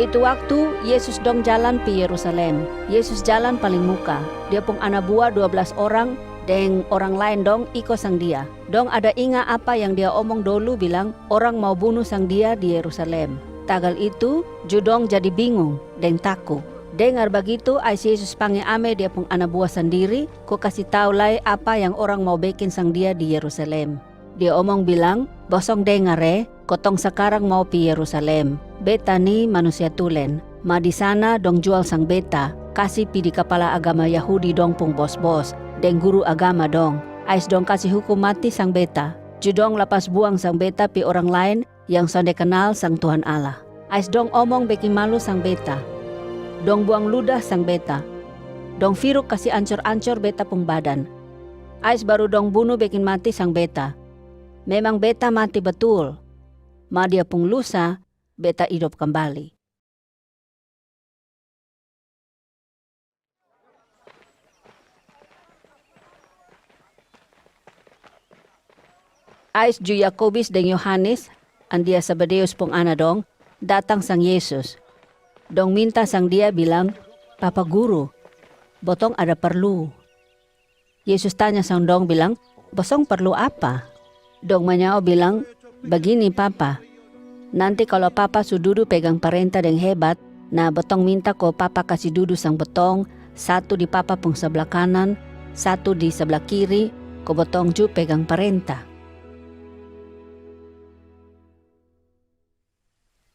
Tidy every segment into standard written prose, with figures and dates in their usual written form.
Itu waktu Yesus dong jalan pi Yerusalem. Yesus jalan paling muka. Dia pun anak buah 12 orang, dan orang lain dong ikut sang dia. Dong ada ingat apa yang dia omong dulu bilang orang mau bunuh sang dia di Yerusalem. Tagal itu, judong jadi bingung dan takut. Dengar begitu, Yesus panggil ame dia pun anak buah sendiri, ko kasih tahu lai apa yang orang mau bikin sang dia di Yerusalem. Dia omong bilang, bosong dengar kotong sekarang mau pi Yerusalem. Beta nih manusia tulen, ma di sana dong jual sang beta, kasih pi di kepala agama Yahudi dong pung bos-bos, dan guru agama dong. Ais dong kasih hukum mati sang beta. Judong lepas buang sang beta pi orang lain yang sonde kenal sang Tuhan Allah. Ais dong omong bikin malu sang beta. Dong buang ludah sang beta. Dong firuk kasih ancor-ancor beta pung badan. Ais baru dong bunuh bikin mati sang beta. Memang beta mati betul. Ma dia pung lusa, beta hidup kembali. Ais ju Yakobus dan Yohanes, andia Zebedeus pung ana dong, datang sang Yesus. Dong minta sang dia bilang, Papa Guru, botong ada perlu. Yesus tanya sang dong bilang, bosong perlu apa? Dong manyao bilang, begini Papa, nanti kalau Papa sududu pegang perintah yang hebat, nah botong minta ko Papa kasih dudu sang botong, satu di Papa pung sebelah kanan, satu di sebelah kiri, ko botong ju pegang perintah.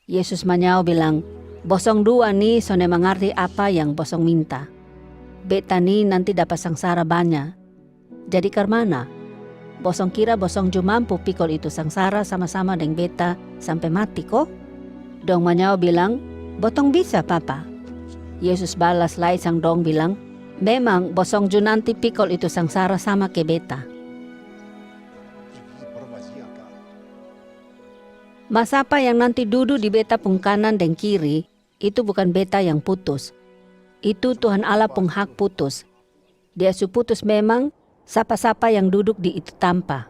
Yesus manyao bilang, bosong dua nih sone mengerti apa yang bosong minta. Beta nih nanti dapat sangsara banyak. Jadi karmana? Bosong kira bosong ju mampu pikul itu sangsara sama-sama dengan beta sampai mati kok? Dong manyao bilang, botong bisa Papa. Yesus balas lai sang dong bilang, memang bosong ju nanti pikul itu sangsara sama ke beta. Mas apa yang nanti duduk di beta pung kanan dan kiri, itu bukan beta yang putus. Itu Tuhan Allah pung hak putus. Dia su putus memang, siapa-siapa yang duduk di itu tampa.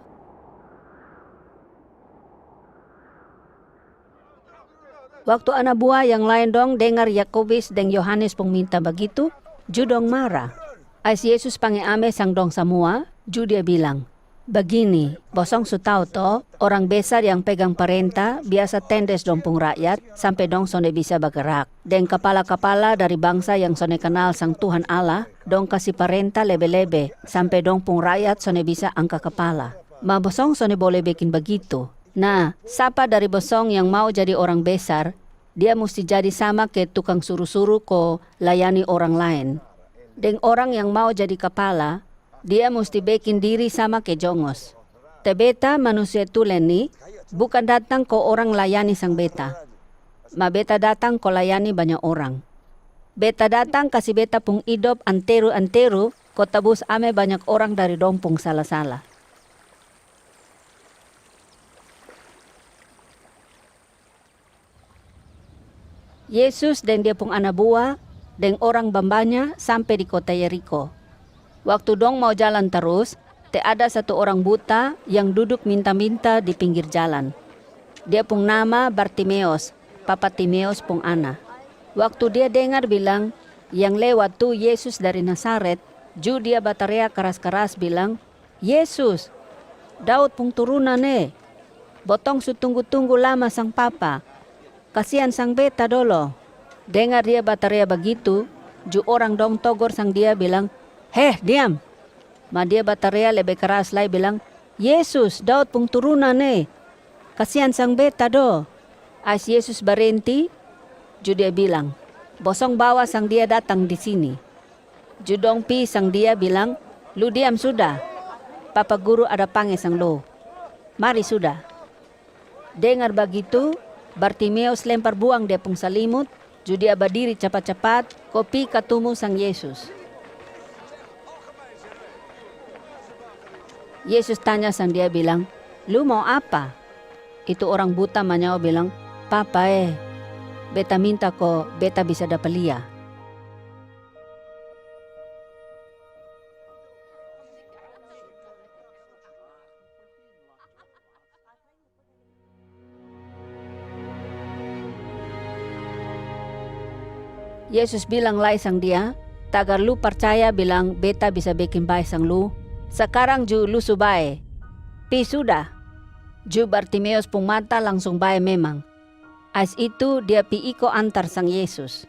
Waktu anak buah yang lain dong dengar Yakobus dan Yohanes pung minta begitu, ju dong marah. As Yesus panggil ame sang dong semua, ju dia bilang, begini, bosong su tahu toh, orang besar yang pegang perintah biasa tendes dong pung rakyat sampai dong sone bisa bergerak. Dan kepala-kepala dari bangsa yang sone kenal sang Tuhan Allah, dong kasih perintah lebe-lebe sampai dong pung rakyat sone bisa angka kepala. Ma bosong sone boleh bikin begitu. Nah, siapa dari bosong yang mau jadi orang besar, dia mesti jadi sama ke tukang suruh-suruh ko layani orang lain. Dan orang yang mau jadi kepala, dia mesti bikin diri sama ke jongos. Te beta manusia tulen ni bukan datang ko orang layani sang beta. Ma beta datang ko layani banyak orang. Beta datang kasih beta pung hidup antero-antero ko tabus ame banyak orang dari dong pung salah-salah. Yesus dan dia pung anak buah dan orang bambanya sampai di kota Yeriko. Waktu dong mau jalan terus, ada satu orang buta yang duduk minta-minta di pinggir jalan. Dia pung nama Bartimeus, Papa Timeus pung ana. Waktu dia dengar bilang, yang lewat tuh Yesus dari Nazaret, ju dia bataria keras-keras bilang, Yesus, Daud pung turunan botong su tunggu-tunggu lama sang Papa. Kasihan sang beta dolo. Dengar dia bataria begitu, ju orang dong togor sang dia bilang, heh diam. Ma dia bataria lebih keras lai bilang, Yesus Daud pung turunan kasihan sang beta do. As Yesus berhenti, ju dia bilang, bosong bawa sang dia datang di sini. Ju dong pi sang dia bilang, lu diam sudah. Papa Guru ada panggil sang lo. Mari sudah. Dengar begitu, Bartimeus lempar buang dia pung salimut, ju dia berdiri cepat-cepat, kopi ketemu sang Yesus. Yesus tanya sang dia bilang, lu mau apa? Itu orang buta manyao bilang, Papa beta minta ko beta bisa dapat lia. Yesus bilang lagi sang dia, tagar lu percaya bilang beta bisa bikin baik sang lu. Sekarang ju lu su bae. Pi sudah. Ju Bartimeus pun mata langsung bae memang. As itu dia pi iko antar sang Yesus.